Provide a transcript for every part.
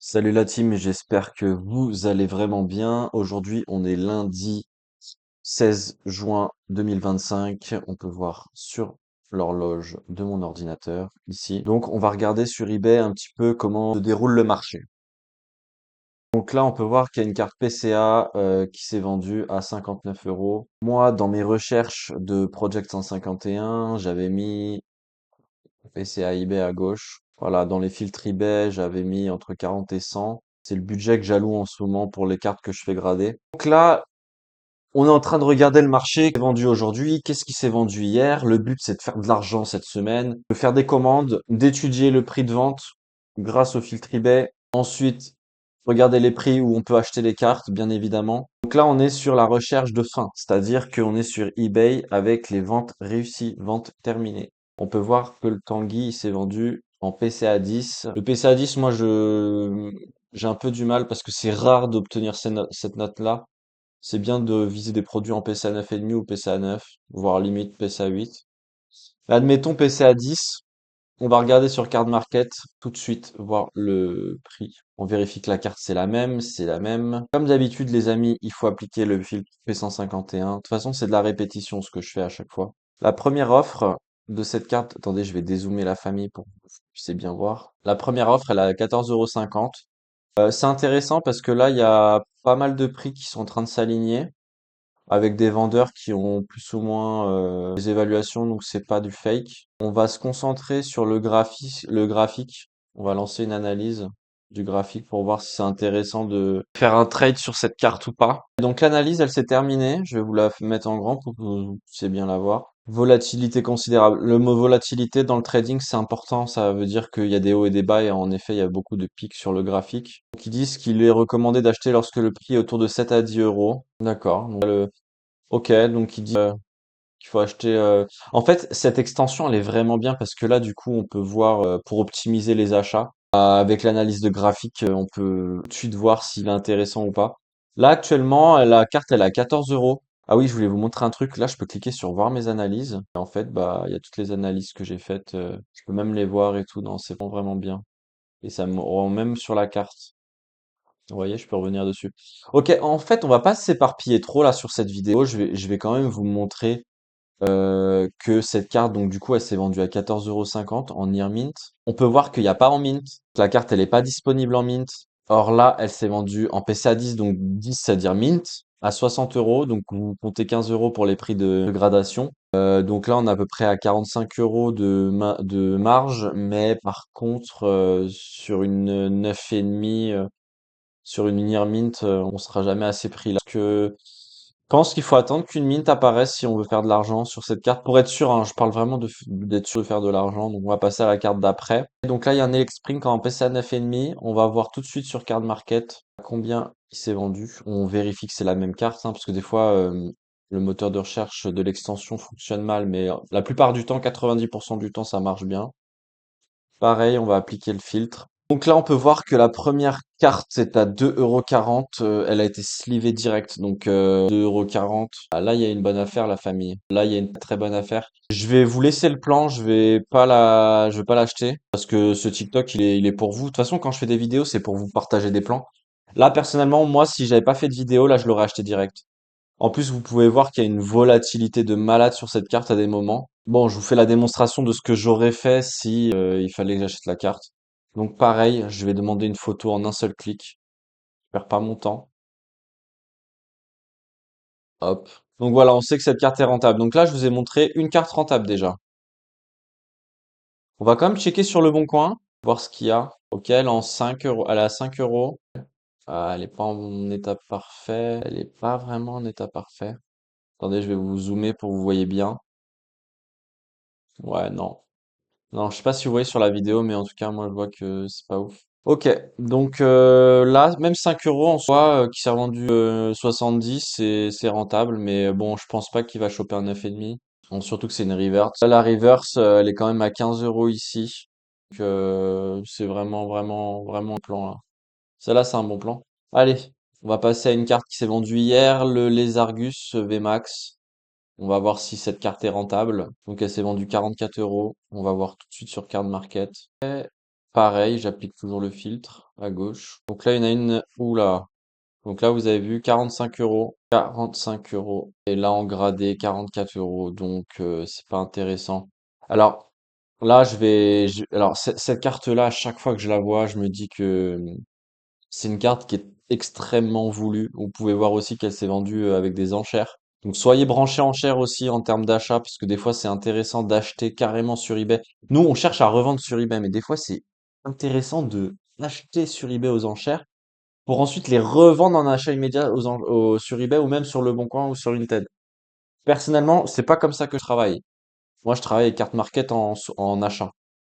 Salut la team, j'espère que vous allez vraiment bien. Aujourd'hui, on est lundi 16 juin 2025. On peut voir sur l'horloge de mon ordinateur ici. Donc, on va regarder sur eBay un petit peu comment se déroule le marché. Donc là, on peut voir qu'il y a une carte PCA qui s'est vendue à 59 euros. Moi, dans mes recherches de Project 151, j'avais mis PCA eBay à gauche. Voilà, dans les filtres eBay, j'avais mis entre 40 et 100. C'est le budget que j'alloue en ce moment pour les cartes que je fais grader. Donc là, on est en train de regarder le marché qui est vendu aujourd'hui. Qu'est-ce qui s'est vendu hier? Le but, c'est de faire de l'argent cette semaine, de faire des commandes, d'étudier le prix de vente grâce au filtre eBay. Ensuite, regarder les prix où on peut acheter les cartes, bien évidemment. Donc là, on est sur la recherche de fin, c'est-à-dire qu'on est sur eBay avec les ventes réussies, ventes terminées. On peut voir que le Tanguy il s'est vendu en PCA 10. Le PCA 10, moi, j'ai un peu du mal parce que c'est rare d'obtenir cette note-là. C'est bien de viser des produits en PCA 9,5 ou PCA 9, voire limite PCA 8. Admettons PCA 10. On va regarder sur Card Market tout de suite, voir le prix. On vérifie que la carte c'est la même, c'est la même. Comme d'habitude, les amis, il faut appliquer le filtre P151. De toute façon, c'est de la répétition ce que je fais à chaque fois. La première offre de cette carte, attendez, je vais dézoomer la famille pour que vous puissiez bien voir. La première offre, elle est à 14,50 €. C'est intéressant parce que là, il y a pas mal de prix qui sont en train de s'aligner avec des vendeurs qui ont plus ou moins des évaluations, donc c'est pas du fake. On va se concentrer sur le graphique. On va lancer une analyse du graphique pour voir si c'est intéressant de faire un trade sur cette carte ou pas. Donc l'analyse, elle s'est terminée. Je vais vous la mettre en grand pour que vous puissiez bien la voir. Volatilité considérable. Le mot volatilité dans le trading, c'est important. Ça veut dire qu'il y a des hauts et des bas et en effet, il y a beaucoup de pics sur le graphique. Donc ils disent qu'il est recommandé d'acheter lorsque le prix est autour de 7 à 10 euros. D'accord. Ok, donc il dit qu'il faut acheter. En fait, cette extension, elle est vraiment bien parce que là, du coup, on peut voir pour optimiser les achats. Avec l'analyse de graphique, on peut tout de suite voir s'il est intéressant ou pas. Là, actuellement, la carte, elle est à 14 euros. Ah oui, je voulais vous montrer un truc. Là, je peux cliquer sur voir mes analyses. Et en fait, bah, il y a toutes les analyses que j'ai faites. Je peux même les voir et tout. Non, c'est vraiment bien. Et ça me rend même sur la carte. Vous voyez, je peux revenir dessus. Ok, en fait, on va pas s'éparpiller trop là sur cette vidéo. Je vais quand même vous montrer que cette carte, donc du coup, elle s'est vendue à 14,50 € en near mint. On peut voir qu'il n'y a pas en mint. La carte, elle n'est pas disponible en mint. Or là, elle s'est vendue en PCA 10, donc 10, c'est-à-dire mint, à 60 euros. Donc vous comptez 15 euros pour les prix de gradation. Donc là, on est à peu près à 45 euros de marge, mais par contre, sur une 9,5, sur une near mint, on sera jamais à ces prix-là. Parce que je pense qu'il faut attendre qu'une mint apparaisse si on veut faire de l'argent sur cette carte. Pour être sûr, hein, je parle vraiment d'être sûr de faire de l'argent. Donc on va passer à la carte d'après. Donc là, il y a un Electspring en PCA 9,5. On va voir tout de suite sur Card Market combien il s'est vendu. On vérifie que c'est la même carte, hein, parce que des fois, le moteur de recherche de l'extension fonctionne mal, mais la plupart du temps, 90% du temps, ça marche bien. Pareil, on va appliquer le filtre. Donc là, on peut voir que la première carte est à 2,40 €. Elle a été slivée direct, donc 2,40 €. Ah, là, il y a une bonne affaire, la famille. Là, il y a une très bonne affaire. Je vais vous laisser le plan. Je vais pas l'acheter parce que ce TikTok, il est pour vous. De toute façon, quand je fais des vidéos, c'est pour vous partager des plans. Là, personnellement, moi, si j'avais pas fait de vidéo, là, je l'aurais acheté direct. En plus, vous pouvez voir qu'il y a une volatilité de malade sur cette carte à des moments. Bon, je vous fais la démonstration de ce que j'aurais fait si il fallait que j'achète la carte. Donc pareil, je vais demander une photo en un seul clic. Je perds pas mon temps. Hop. Donc voilà, on sait que cette carte est rentable. Donc là, je vous ai montré une carte rentable déjà. On va quand même checker sur le bon coin, voir ce qu'il y a. Ok, elle est en 5 euros. Elle est à 5 euros. Ah, elle est pas en état parfait. Elle est pas vraiment en état parfait. Attendez, je vais vous zoomer pour que vous voyez bien. Ouais, non. Non, je sais pas si vous voyez sur la vidéo, mais en tout cas, moi, je vois que c'est pas ouf. Ok, donc là, même 5 euros en soi, qui s'est revendu 70, c'est rentable, mais bon, je pense pas qu'il va choper un 9,5. Bon, surtout que c'est une reverse. Là, la reverse, elle est quand même à 15 euros ici. Donc c'est vraiment, vraiment, vraiment un plan là. Celle-là, c'est un bon plan. Allez, on va passer à une carte qui s'est vendue hier, le Lézargus VMAX. On va voir si cette carte est rentable. Donc elle s'est vendue 44 euros. On va voir tout de suite sur Card Market. pareil, j'applique toujours le filtre à gauche. Donc là, il y en a une, oula. Donc là, vous avez vu 45 euros, 45 euros. Et là, en gradé, 44 euros. Donc, c'est pas intéressant. Alors, là, alors, cette carte-là, à chaque fois que je la vois, je me dis que c'est une carte qui est extrêmement voulue. Vous pouvez voir aussi qu'elle s'est vendue avec des enchères. Donc soyez branchés enchères aussi en termes d'achat, parce que des fois c'est intéressant d'acheter carrément sur eBay. Nous, on cherche à revendre sur eBay, mais des fois c'est intéressant de acheter sur eBay aux enchères pour ensuite les revendre en achat immédiat sur eBay ou même sur Le Bon Coin ou sur Vinted. Personnellement, c'est pas comme ça que je travaille. Moi, je travaille avec Carte Market en achat.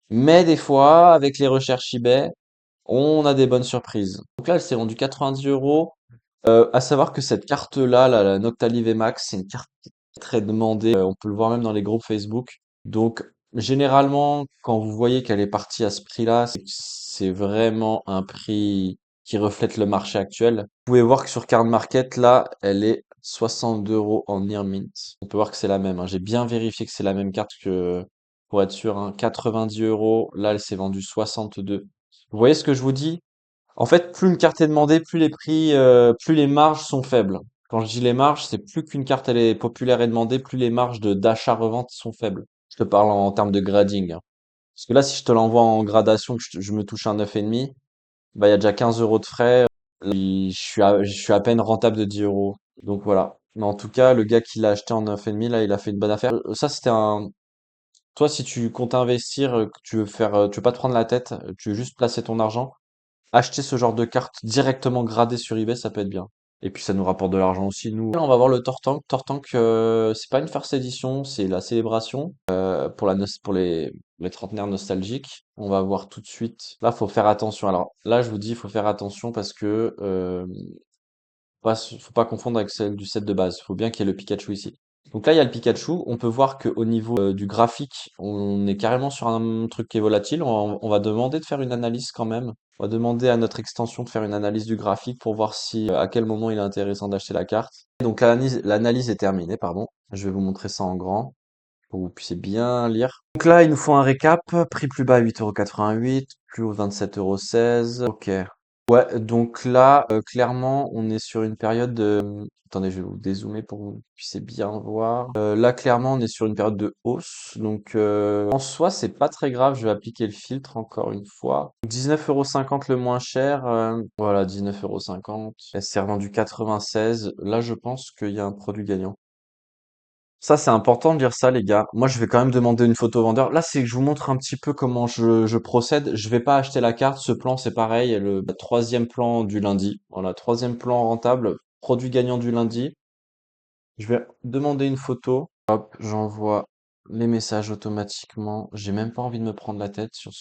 Mais des fois, avec les recherches eBay, on a des bonnes surprises. Donc là, elle s'est vendue 90 euros. À savoir que cette carte-là, la Noctali VMAX, c'est une carte très demandée. On peut le voir même dans les groupes Facebook. Donc, généralement, quand vous voyez qu'elle est partie à ce prix-là, c'est que c'est vraiment un prix qui reflète le marché actuel. Vous pouvez voir que sur Card Market, là, elle est 62 euros en near mint. On peut voir que c'est la même, hein. J'ai bien vérifié que c'est la même carte que, pour être sûr, hein. 90 euros. Là, elle s'est vendue 62. Vous voyez ce que je vous dis? En fait, plus une carte est demandée, plus les prix, plus les marges sont faibles. Quand je dis les marges, c'est plus qu'une carte elle est populaire et demandée, plus les marges de d'achat-revente sont faibles. Je te parle en termes de grading, hein. Parce que là, si je te l'envoie en gradation, que je me touche un 9,5, bah il y a déjà 15 euros de frais. Je suis à peine rentable de 10 euros. Donc voilà. Mais en tout cas, le gars qui l'a acheté en 9,5, là, il a fait une bonne affaire. Ça, c'était un. Toi, si tu comptes investir, que tu veux faire, tu veux pas te prendre la tête, tu veux juste placer ton argent. Acheter ce genre de carte directement gradée sur eBay, ça peut être bien. Et puis ça nous rapporte de l'argent aussi, nous. Là, on va voir le Tortank. Tortank, c'est pas une first édition, c'est la célébration pour pour les trentenaires nostalgiques. On va voir tout de suite. Là, faut faire attention. Alors là, je vous dis, il faut faire attention parce que faut pas confondre avec celle du set de base. Faut bien qu'il y ait le Pikachu ici. Donc là, il y a le Pikachu. On peut voir qu'au niveau du graphique, on est carrément sur un truc qui est volatile. On va demander de faire une analyse quand même. On va demander à notre extension de faire une analyse du graphique pour voir si à quel moment il est intéressant d'acheter la carte. Donc l'analyse est terminée, pardon. Je vais vous montrer ça en grand pour que vous puissiez bien lire. Donc là, il nous faut un récap. Prix plus bas 8,88 €, plus haut 27,16 €. Ok. Ouais, donc là, clairement, on est sur une période de... Attendez, je vais vous dézoomer pour que vous puissiez bien voir. Là, clairement, on est sur une période de hausse. Donc, en soi, c'est pas très grave. Je vais appliquer le filtre encore une fois. 19,50 € le moins cher. Voilà, 19,50 €. Elle s'est revendue 96. Là, je pense qu'il y a un produit gagnant. Ça, c'est important de dire ça, les gars. Moi, je vais quand même demander une photo au vendeur. Là, c'est que je vous montre un petit peu comment je procède. Je vais pas acheter la carte. Ce plan, c'est pareil. Le troisième plan du lundi. Voilà, troisième plan rentable. Produit gagnant du lundi. Je vais demander une photo. Hop, j'envoie les messages automatiquement. J'ai même pas envie de me prendre la tête sur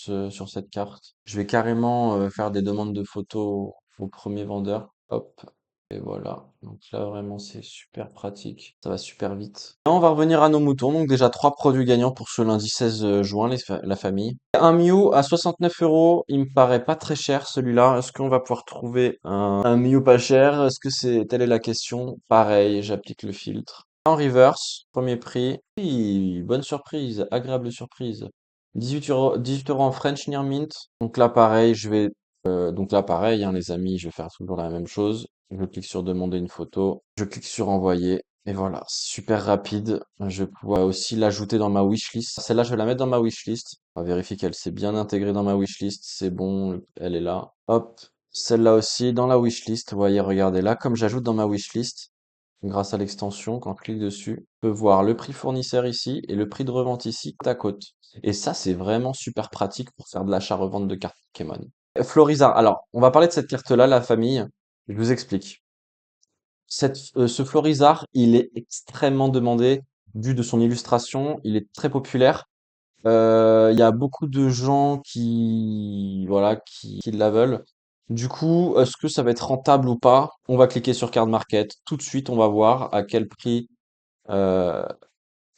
cette carte. Je vais carrément faire des demandes de photos au premier vendeur. Hop. Et voilà. Donc là, vraiment, c'est super pratique. Ça va super vite. Là, on va revenir à nos moutons. Donc déjà, trois produits gagnants pour ce lundi 16 juin, la famille. Un Mew à 69 euros. Il me paraît pas très cher, celui-là. Est-ce qu'on va pouvoir trouver un Mew pas cher? Est-ce que c'est... Telle est la question. Pareil, j'applique le filtre. En reverse, premier prix. Oui, bonne surprise, agréable surprise. 18 euros en French Near Mint. Donc là, pareil, donc là, pareil, hein, les amis, je vais faire toujours la même chose. Je clique sur demander une photo. Je clique sur envoyer. Et voilà, super rapide. Je vais pouvoir aussi l'ajouter dans ma wishlist. Celle-là, je vais la mettre dans ma wishlist. On va vérifier qu'elle s'est bien intégrée dans ma wishlist. C'est bon, elle est là. Hop, celle-là aussi dans la wishlist. Vous voyez, regardez là, comme j'ajoute dans ma wishlist, grâce à l'extension, quand je clique dessus, on peut voir le prix fournisseur ici et le prix de revente ici, côte à côte. Et ça, c'est vraiment super pratique pour faire de l'achat-revente de cartes Pokémon. Florizard. Alors, on va parler de cette carte-là, la famille. Je vous explique. Ce Florizard, il est extrêmement demandé vu de son illustration. Il est très populaire. Il y a beaucoup de gens voilà, qui la veulent. Du coup, est-ce que ça va être rentable ou pas? On va cliquer sur Card Market. Tout de suite, on va voir à quel prix. euh,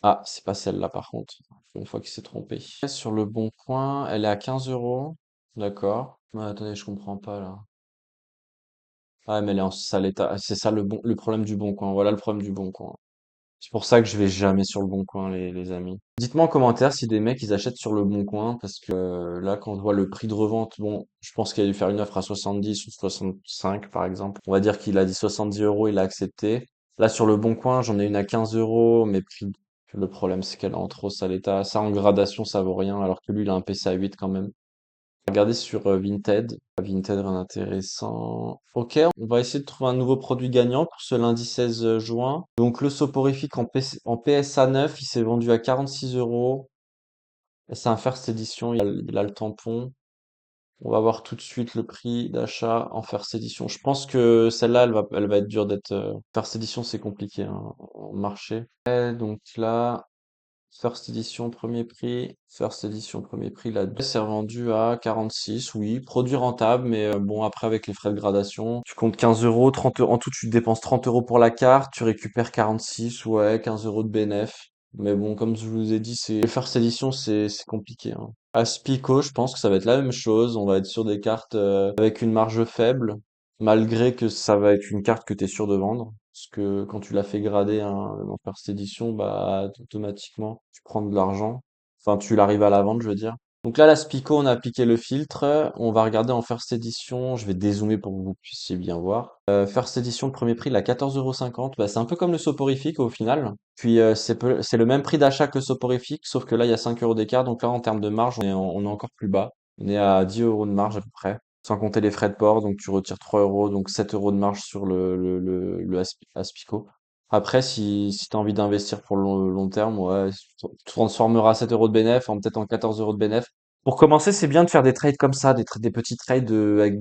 Ah, c'est pas celle-là par contre. Une fois qu'il s'est trompé. Sur le bon coin, elle est à 15 euros. D'accord. Mais attendez, je comprends pas là. Ah, mais elle est en sale état. Ah, c'est ça le problème du bon coin. Voilà le problème du bon coin. C'est pour ça que je vais jamais sur le bon coin, les amis. Dites-moi en commentaire si des mecs ils achètent sur le bon coin parce que là quand je vois le prix de revente, bon, je pense qu'il a dû faire une offre à 70 ou 65 par exemple. On va dire qu'il a dit 70 €, il a accepté. Là sur le bon coin, j'en ai une à 15 €, mais le problème c'est qu'elle est en trop sale état. Ça en gradation, ça vaut rien, alors que lui il a un PC à 8 quand même. Regardez sur Vinted. Vinted, rien d'intéressant. Ok, on va essayer de trouver un nouveau produit gagnant pour ce lundi 16 juin. Donc le soporifique en PSA 9, il s'est vendu à 46 €. Et c'est un First Edition, il a le tampon. On va voir tout de suite le prix d'achat en First Edition. Je pense que celle-là, elle va être dure d'être... First Edition, c'est compliqué hein, en marché. Donc là, First Edition, premier prix. First Edition, premier prix. La 2 s'est revendue à 46, oui. Produit rentable, mais bon, après, avec les frais de gradation, tu comptes 15 €, 30 €. En tout, tu dépenses 30 € pour la carte, tu récupères 46, ouais, 15 € de bénéf. Mais bon, comme je vous ai dit, les First Edition, c'est compliqué, hein. Aspico, je pense que ça va être la même chose. On va être sur des cartes avec une marge faible, malgré que ça va être une carte que tu es sûr de vendre. Parce que quand tu l'as fait grader en First Edition, bah automatiquement tu prends de l'argent. Enfin, tu l'arrives à la vente, je veux dire. Donc là, la Spico, on a appliqué le filtre. On va regarder en First Edition. Je vais dézoomer pour que vous puissiez bien voir. First Edition, premier prix, il a 14,50 €. Bah, c'est un peu comme le soporifique au final. Puis c'est le même prix d'achat que le soporifique, sauf que là, il y a 5 € d'écart. Donc là, en termes de marge, on est encore plus bas. On est à 10 € de marge à peu près. Sans compter les frais de port, donc tu retires 3 €, donc 7 € de marge sur le Aspico. Après, si tu as envie d'investir pour le long terme, ouais, tu transformeras 7 € de bénéf en peut-être en 14 € de bénéf. Pour commencer, c'est bien de faire des trades comme ça, des petits trades avec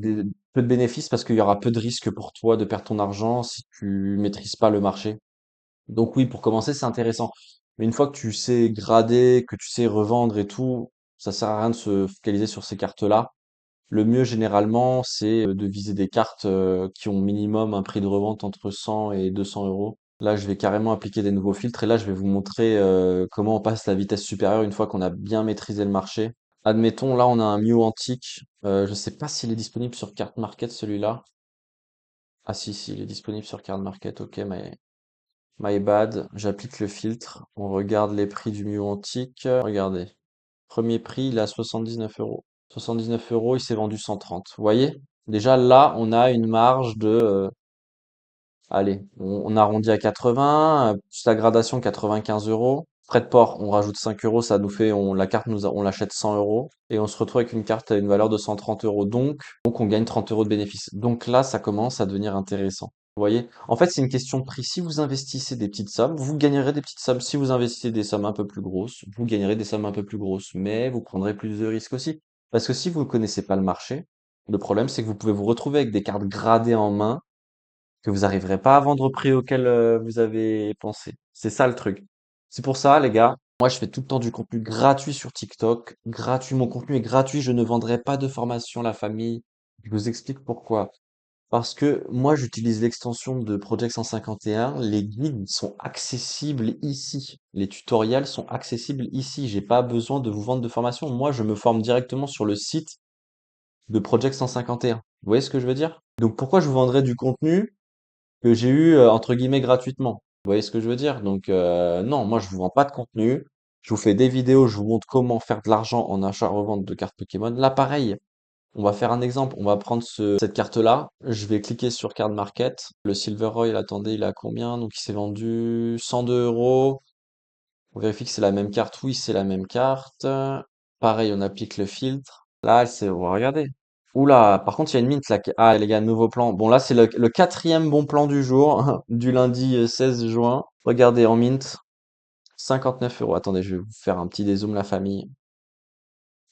peu de bénéfices parce qu'il y aura peu de risques pour toi de perdre ton argent si tu maîtrises pas le marché. Donc oui, pour commencer, c'est intéressant. Mais une fois que tu sais grader, que tu sais revendre et tout, ça sert à rien de se focaliser sur ces cartes-là. Le mieux généralement, c'est de viser des cartes qui ont minimum un prix de revente entre 100 et 200 €. Là, je vais carrément appliquer des nouveaux filtres et là, je vais vous montrer comment on passe la vitesse supérieure une fois qu'on a bien maîtrisé le marché. Admettons, là, on a un Mew antique. Je sais pas s'il est disponible sur Card Market celui-là. Ah si, il est disponible sur Card Market. Ok, my bad. J'applique le filtre. On regarde les prix du Mew antique. Regardez. Premier prix, il est à 79 €. 79 €, il s'est vendu 130. Vous voyez? Déjà là, on a une marge de, allez, on arrondit à 80, plus la gradation 95 €. Frais de port, on rajoute 5 €, ça nous fait, la carte on l'achète 100 € et on se retrouve avec une carte à une valeur de 130 €. Donc on gagne 30 € de bénéfice. Donc là, ça commence à devenir intéressant. Vous voyez? En fait, c'est une question de prix. Si vous investissez des petites sommes, vous gagnerez des petites sommes. Si vous investissez des sommes un peu plus grosses, vous gagnerez des sommes un peu plus grosses. Mais vous prendrez plus de risques aussi. Parce que si vous ne connaissez pas le marché, le problème, c'est que vous pouvez vous retrouver avec des cartes gradées en main que vous arriverez pas à vendre au prix auquel vous avez pensé. C'est ça le truc. C'est pour ça, les gars, moi je fais tout le temps du contenu gratuit sur TikTok. Gratuit, mon contenu est gratuit, je ne vendrai pas de formation à la famille. Je vous explique pourquoi. Parce que moi j'utilise l'extension de Project 151. Les guides sont accessibles ici. Les tutoriels sont accessibles ici. J'ai pas besoin de vous vendre de formation. Moi je me forme directement sur le site de Project 151. Vous voyez ce que je veux dire? Donc pourquoi je vous vendrais du contenu que j'ai eu entre guillemets gratuitement. Vous voyez ce que je veux dire? Donc non, moi je vous vends pas de contenu. Je vous fais des vidéos, je vous montre comment faire de l'argent en achat-revente de cartes Pokémon. Là, pareil, on va faire un exemple. On va prendre cette carte-là. Je vais cliquer sur Card Market. Le Silver Royal, attendez, il a combien? Donc il s'est vendu 102 €. On vérifie que c'est la même carte. Oui, c'est la même carte. Pareil, on applique le filtre. Là, c'est, regardez. Oula, par contre, il y a une mint là. Ah, les gars, nouveau plan. Bon, là, c'est le quatrième bon plan du jour, du lundi 16 juin. Regardez, en mint, 59 €. Attendez, je vais vous faire un petit dézoom, la famille.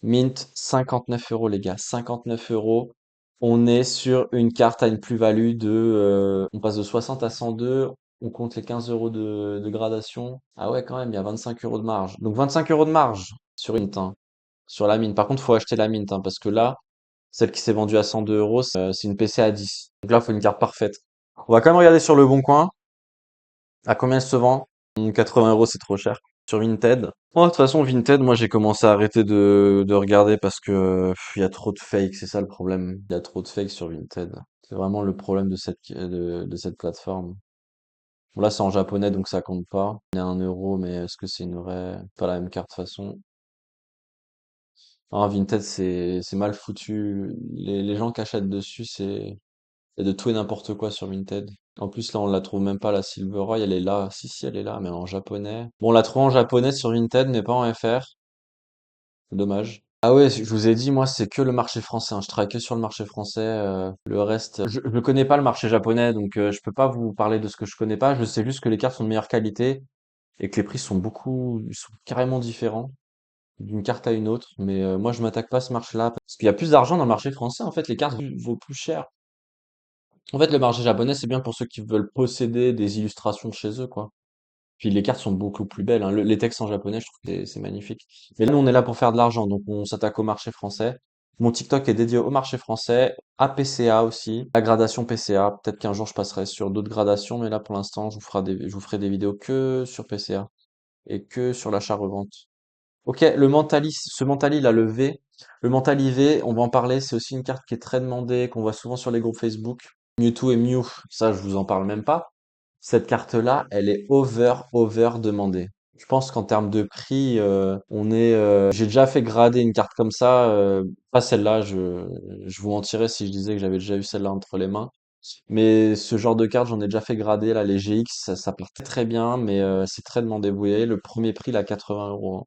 Mint, 59 € les gars, 59 €. On est sur une carte à une plus-value de... on passe de 60 à 102, on compte les 15 € de gradation. Ah ouais, quand même, il y a 25 € de marge. Donc 25 € de marge sur une mint, hein, sur la mine. Par contre, faut acheter la mint, hein, parce que là, celle qui s'est vendue à 102 €, c'est une PC à 10. Donc là, il faut une carte parfaite. On va quand même regarder sur le bon coin. À combien elle se vend? 80 €, c'est trop cher. Sur Vinted. Moi, de toute façon, Vinted, moi, j'ai commencé à arrêter de regarder parce que il y a trop de fakes, c'est ça le problème. Il y a trop de fakes sur Vinted. C'est vraiment le problème de cette plateforme. Bon, là, c'est en japonais, donc ça compte pas. Il y a 1 euro, mais est-ce que c'est une vraie? Pas la même carte de toute façon. Ah, Vinted, c'est mal foutu. Les gens qui achètent dessus, c'est de tout et n'importe quoi sur Vinted. En plus, là, on la trouve même pas, la Silveroy, elle est là. Si, si, elle est là, mais en japonais. Bon, on la trouve en japonais sur Vinted, mais pas en FR. C'est dommage. Ah ouais, je vous ai dit, moi, c'est que le marché français, hein. Je travaille que sur le marché français. Le reste, je ne connais pas le marché japonais, donc je peux pas vous parler de ce que je connais pas. Je sais juste que les cartes sont de meilleure qualité et que les prix sont ils sont carrément différents d'une carte à une autre. Mais moi, je m'attaque pas à ce marché-là parce qu'il y a plus d'argent dans le marché français. En fait, les cartes vaut plus cher. En fait, le marché japonais, c'est bien pour ceux qui veulent posséder des illustrations de chez eux, quoi. Puis les cartes sont beaucoup plus belles, hein. Les textes en japonais, je trouve que c'est magnifique. Mais là, nous, on est là pour faire de l'argent, donc on s'attaque au marché français. Mon TikTok est dédié au marché français, à PCA aussi, la gradation PCA. Peut-être qu'un jour je passerai sur d'autres gradations, mais là pour l'instant, je vous ferai des vidéos que sur PCA et que sur l'achat-revente. Ok, ce Mentali, là, le V, le Mentali V, on va en parler. C'est aussi une carte qui est très demandée, qu'on voit souvent sur les groupes Facebook. Mewtwo et Mew, ça, je vous en parle même pas. Cette carte-là, elle est over demandée. Je pense qu'en termes de prix, j'ai déjà fait grader une carte comme ça. Pas celle-là, je vous mentirais si je disais que j'avais déjà eu celle-là entre les mains. Mais ce genre de carte, j'en ai déjà fait grader. Là, les GX, ça part très très bien, mais c'est très demandé. Vous voyez, le premier prix, là, 80 euros, hein.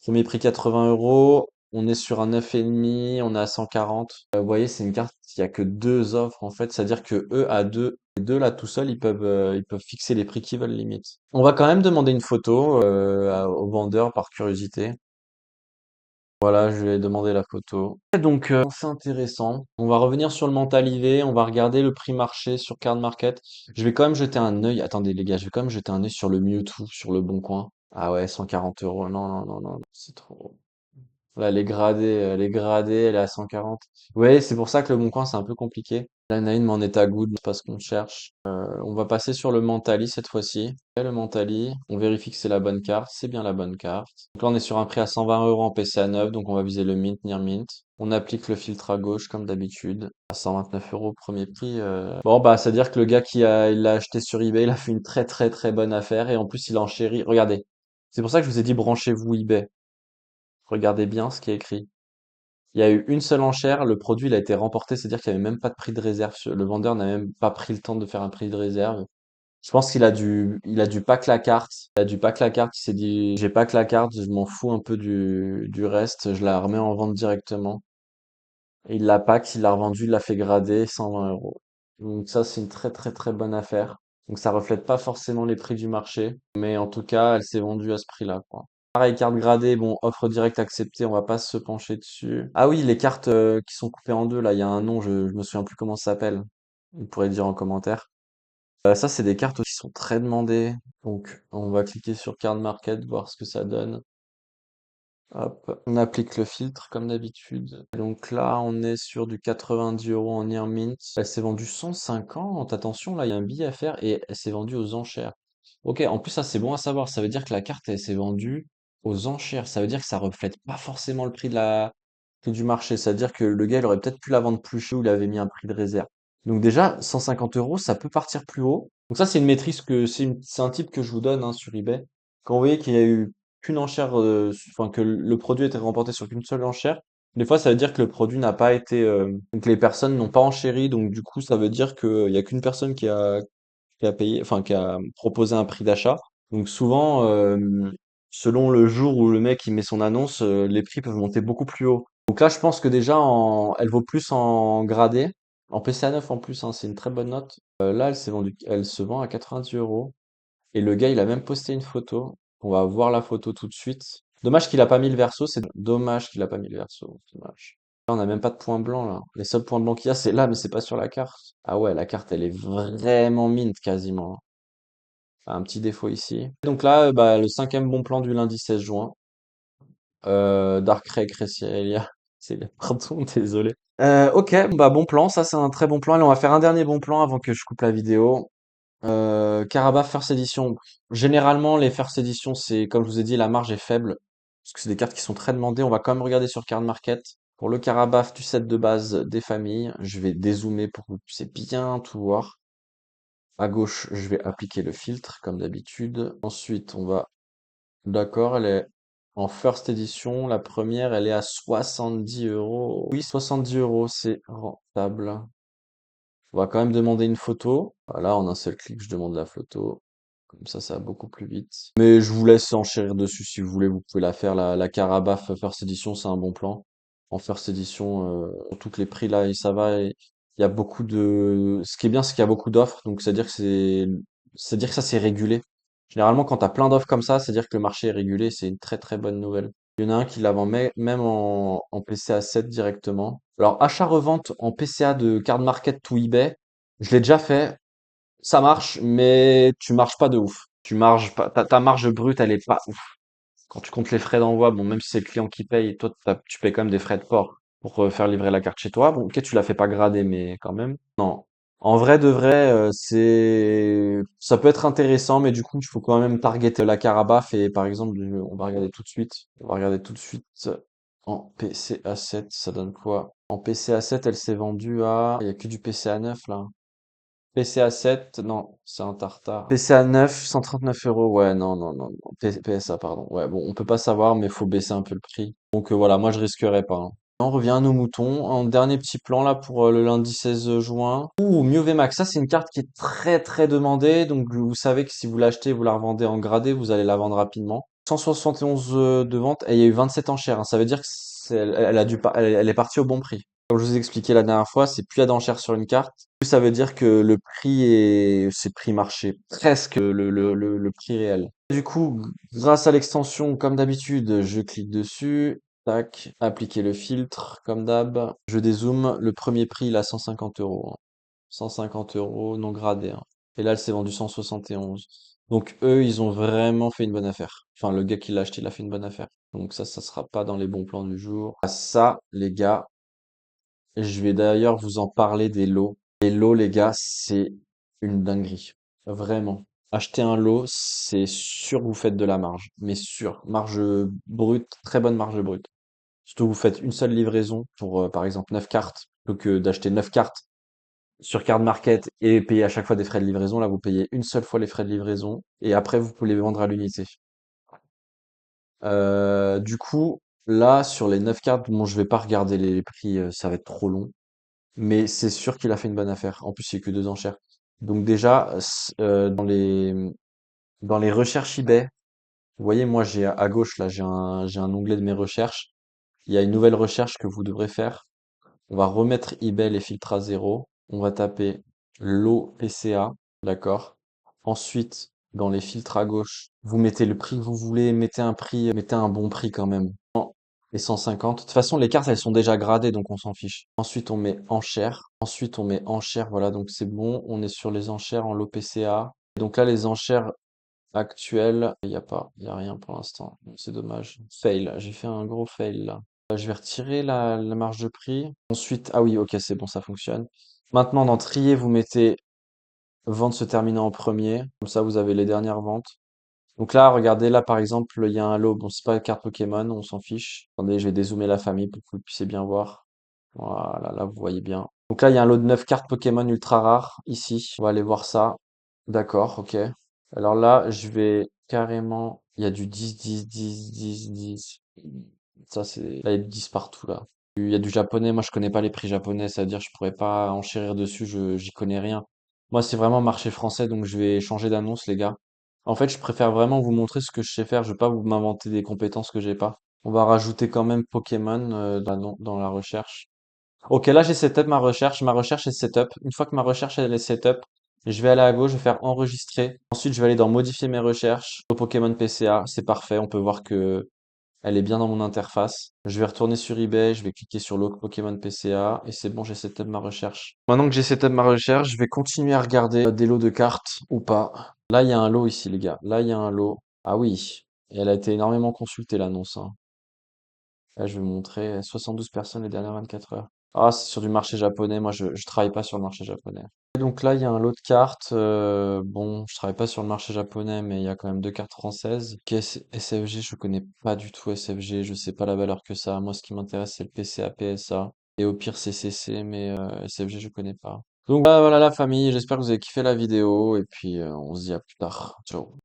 Premier prix 80 euros. On est sur un 9,5, on est à 140. Vous voyez, c'est une carte, il y a que deux offres en fait. C'est-à-dire que eux, à deux, les deux là tout seuls, ils peuvent fixer les prix qu'ils veulent limite. On va quand même demander une photo au vendeur par curiosité. Voilà, je lui ai demandé la photo. Et donc, c'est intéressant. On va revenir sur le mental IV, on va regarder le prix marché sur Card Market. Je vais quand même jeter un œil. Attendez les gars, je vais quand même jeter un œil sur le Mewtwo, sur le Bon Coin. Ah ouais, 140 euros. Non, non, non, non, c'est trop. Là, les gradés, elle est à 140. Ouais, c'est pour ça que le Bon Coin, c'est un peu compliqué. La Nine m'en est à good, c'est pas ce qu'on cherche. On va passer sur le Mentali cette fois-ci. Et le Mentali, on vérifie que c'est la bonne carte. C'est bien la bonne carte. Donc là, on est sur un prix à 120 euros en PCA 9, donc on va viser le Mint, Near Mint. On applique le filtre à gauche comme d'habitude. À 129 euros premier prix. Bon, bah, c'est-à-dire que le gars il l'a acheté sur eBay, il a fait une très très très bonne affaire et en plus, il a enchéri. Regardez. C'est pour ça que je vous ai dit branchez-vous eBay. Regardez bien ce qui est écrit. Il y a eu une seule enchère, le produit il a été remporté, c'est-à-dire qu'il n'y avait même pas de prix de réserve. Le vendeur n'a même pas pris le temps de faire un prix de réserve. Je pense qu'il a dû pack la carte. Il a dû pack la carte, il s'est dit, j'ai pack la carte, je m'en fous un peu du reste, je la remets en vente directement. Et il l'a pack, il l'a revendu, il l'a fait grader 120 euros. Donc ça, c'est une très très très bonne affaire. Donc ça reflète pas forcément les prix du marché, mais en tout cas, elle s'est vendue à ce prix-là, quoi. Pareil, carte gradée, bon, offre directe acceptée, on va pas se pencher dessus. Ah oui, les cartes qui sont coupées en deux, là, il y a un nom, je me souviens plus comment ça s'appelle. Vous pourrez dire en commentaire. Ça, c'est des cartes qui sont très demandées. Donc, on va cliquer sur Card Market, voir ce que ça donne. Hop, on applique le filtre comme d'habitude. Donc là, on est sur du 90 euros en Near Mint. Elle s'est vendue 150. Attention, là, il y a un billet à faire et elle s'est vendue aux enchères. Ok, en plus, ça, c'est bon à savoir. Ça veut dire que la carte, elle s'est vendue aux enchères. Ça veut dire que ça reflète pas forcément le prix du marché. C'est-à-dire que le gars, il aurait peut-être pu la vendre plus cher ou il avait mis un prix de réserve. Donc déjà, 150 euros, ça peut partir plus haut. Donc ça, c'est une maîtrise c'est un type que je vous donne hein, sur eBay. Quand vous voyez qu'il y a eu qu'une enchère, enfin que le produit a été remporté sur qu'une seule enchère, des fois, ça veut dire que le produit n'a pas été, donc les personnes n'ont pas enchéri. Donc du coup, ça veut dire qu'il y a qu'une personne qui a payé, enfin qui a proposé un prix d'achat. Donc souvent, selon le jour où le mec il met son annonce, les prix peuvent monter beaucoup plus haut. Donc là, je pense que déjà, elle vaut plus en gradé. En PCA 9 en plus, hein, c'est une très bonne note. Là, elle se vend à 90 euros. Et le gars, il a même posté une photo. On va voir la photo tout de suite. Dommage qu'il a pas mis le verso, c'est dommage qu'il a pas mis le verso. Dommage. Là, on n'a même pas de point blanc là. Les seuls points blancs qu'il y a, c'est là, mais c'est pas sur la carte. Ah ouais, la carte, elle est vraiment mint quasiment. Un petit défaut ici. Donc là, bah, le cinquième bon plan du lundi 16 juin. Dark Ray Cresselia. Pardon, désolé. Ok, bah bon plan, ça c'est un très bon plan. Allez, on va faire un dernier bon plan avant que je coupe la vidéo. Carabao First Edition. Généralement, les First Edition, c'est, comme je vous ai dit, la marge est faible. Parce que c'est des cartes qui sont très demandées. On va quand même regarder sur Card Market. Pour le Carabao du set de base des familles, je vais dézoomer pour que vous puissiez bien tout voir. À gauche, je vais appliquer le filtre, comme d'habitude. Ensuite, on va... D'accord, elle est en first edition. La première, elle est à 70 euros. Oui, 70 euros, c'est rentable. On va quand même demander une photo. Voilà, en un seul clic, je demande la photo. Comme ça va beaucoup plus vite. Mais je vous laisse enchérir dessus si vous voulez. Vous pouvez la faire. La Carabaf First Edition, c'est un bon plan. En First Edition, sur tous les prix là, et ça va. Et il y a beaucoup de. Ce qui est bien, c'est qu'il y a beaucoup d'offres. Donc, c'est-à-dire que c'est-à-dire que ça, c'est régulé. Généralement, quand tu as plein d'offres comme ça, c'est-à-dire que le marché est régulé. C'est une très très bonne nouvelle. Il y en a un qui la vend même en PCA 7 directement. Alors, achat-revente en PCA de Card Market to eBay, je l'ai déjà fait. Ça marche, mais tu marches pas de ouf. Tu marges pas, ta marge brute, elle est pas ouf. Quand tu comptes les frais d'envoi, bon, même si c'est le client qui paye, toi, tu payes quand même des frais de port pour faire livrer la carte chez toi. Bon, ok, tu la fais pas grader, mais quand même. Non. En vrai de vrai, ça peut être intéressant, mais du coup, il faut quand même targeter la Carabaf et par exemple, on va regarder tout de suite. On va regarder tout de suite en PCA 7, ça donne quoi? En PCA 7, elle s'est vendue à, il y a que du PCA 9 là. PCA 7, non, c'est un tartare. PCA 9, 139 euros, ouais, non, non, non, non. PSA, pardon. Ouais, bon, on peut pas savoir, mais faut baisser un peu le prix. Donc voilà, moi je risquerais pas, hein. On revient à nos moutons. Un dernier petit plan là pour le lundi 16 juin. Ouh, Mieux Max, ça c'est une carte qui est très très demandée. Donc vous savez que si vous l'achetez, vous la revendez en gradé, vous allez la vendre rapidement. 171 de vente et il y a eu 27 enchères, hein. Ça veut dire que elle a elle est partie au bon prix. Comme je vous ai expliqué la dernière fois, c'est plus il y a d'enchères sur une carte, plus ça veut dire que le prix c'est prix marché, presque le prix réel. Du coup, grâce à l'extension, comme d'habitude, je clique dessus, tac, appliquer le filtre, comme d'hab, je dézoome, le premier prix, il a 150 euros, hein. 150 euros non gradé, hein. Et là, elle s'est vendue 171. Donc eux, ils ont vraiment fait une bonne affaire. Enfin, le gars qui l'a acheté, il a fait une bonne affaire. Donc ça sera pas dans les bons plans du jour. Ah, ça, les gars, je vais d'ailleurs vous en parler des lots. Les lots, les gars, c'est une dinguerie. Vraiment. Acheter un lot, c'est sûr que vous faites de la marge. Mais sûr. Marge brute, très bonne marge brute. Surtout vous faites une seule livraison pour, par exemple, 9 cartes. Plutôt que d'acheter 9 cartes sur Card Market et payer à chaque fois des frais de livraison. Là, vous payez une seule fois les frais de livraison. Et après, vous pouvez les vendre à l'unité. Du coup, là, sur les 9 cartes, bon, je vais pas regarder les prix, ça va être trop long. Mais c'est sûr qu'il a fait une bonne affaire. En plus, il y a que deux enchères. Donc déjà, dans les recherches eBay, vous voyez, moi j'ai à gauche là, j'ai un onglet de mes recherches. Il y a une nouvelle recherche que vous devrez faire. On va remettre eBay les filtres à zéro. On va taper lot PCA, d'accord? Ensuite, dans les filtres à gauche, vous mettez le prix que vous voulez, mettez un prix, mettez un bon prix quand même. Et 150. De toute façon, les cartes, elles sont déjà gradées, donc on s'en fiche. Ensuite, on met enchères. Ensuite, on met enchères. Voilà, donc c'est bon. On est sur les enchères en lot PCA. Donc là, les enchères actuelles, il y a rien pour l'instant. Bon, c'est dommage. Fail. J'ai fait un gros fail là. Je vais retirer la marge de prix. Ensuite, ah oui, ok, c'est bon, ça fonctionne. Maintenant, dans trier, vous mettez vente se terminant en premier. Comme ça, vous avez les dernières ventes. Donc là, regardez, là par exemple, il y a un lot. Bon, c'est pas une carte Pokémon, on s'en fiche. Attendez, je vais dézoomer la famille pour que vous puissiez bien voir. Voilà, là vous voyez bien. Donc là, il y a un lot de 9 cartes Pokémon ultra rares ici. On va aller voir ça. D'accord, ok. Alors là, je vais carrément. Il y a du 10, 10, 10, 10, 10. Ça, c'est. Là, il y a du 10 partout là. Il y a du japonais. Moi, je connais pas les prix japonais. Ça veut dire que je pourrais pas enchérir dessus. J'y connais rien. Moi, c'est vraiment marché français, donc je vais changer d'annonce, les gars. En fait, je préfère vraiment vous montrer ce que je sais faire. Je vais pas vous m'inventer des compétences que j'ai pas. On va rajouter quand même Pokémon dans la recherche. Ok, là j'ai setup ma recherche. Ma recherche est setup. Une fois que ma recherche elle est setup, je vais aller à gauche, je vais faire enregistrer. Ensuite, je vais aller dans modifier mes recherches. Au Pokémon PCA, c'est parfait. On peut voir que elle est bien dans mon interface. Je vais retourner sur eBay, je vais cliquer sur le Pokémon PCA et c'est bon, j'ai setup ma recherche. Maintenant que j'ai setup ma recherche, je vais continuer à regarder des lots de cartes ou pas. Là, il y a un lot ici, les gars. Là, il y a un lot. Ah oui. Et elle a été énormément consultée, l'annonce, hein. Là, je vais vous montrer 72 personnes les dernières 24 heures. Ah, c'est sur du marché japonais. Moi, je travaille pas sur le marché japonais. Et donc là, il y a un lot de cartes. Bon, je travaille pas sur le marché japonais, mais il y a quand même deux cartes françaises. Ok, SFG, je connais pas du tout SFG. Je sais pas la valeur que ça a. Moi, ce qui m'intéresse, c'est le PCA, PSA. Et au pire, CCC, mais SFG, je connais pas. Donc voilà, voilà la famille, j'espère que vous avez kiffé la vidéo et puis on se dit à plus tard. Ciao.